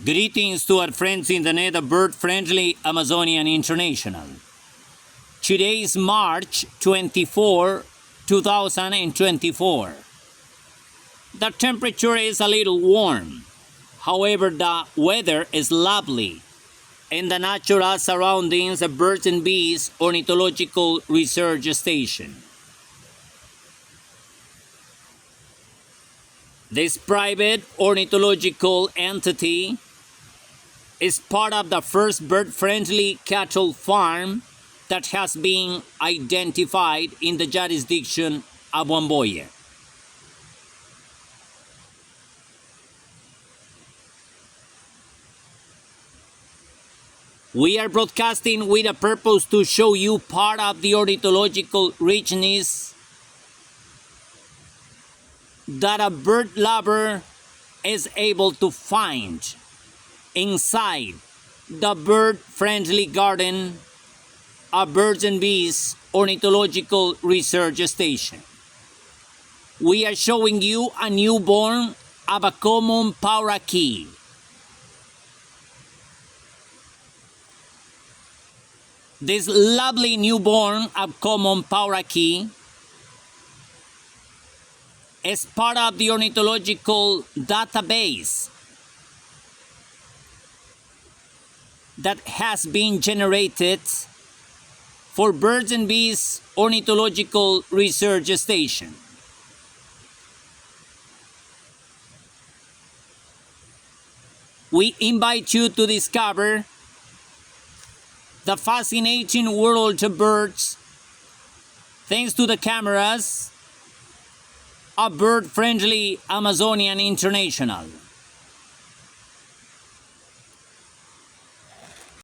Greetings to our friends in the net of bird-friendly Amazonian International. Today is March 24, 2024. The temperature is a little warm. However, the weather is lovely in the natural surroundings of Birds&Bees Ornithological Research Station. This private ornithological entity is part of the first bird-friendly cattle farm that has been identified in the jurisdiction of Wamboye. We are broadcasting with a purpose to show you part of the ornithological richness that a bird lover is able to find inside the bird-friendly garden of Birds&Bees Ornithological Research Station. We are showing you a newborn of a common Pauraque. This lovely newborn of common Pauraque is part of the ornithological database that has been generated for Birds&Bees Ornithological Research Station. We invite you to discover the fascinating world of birds thanks to the cameras of bird-friendly Amazonian International.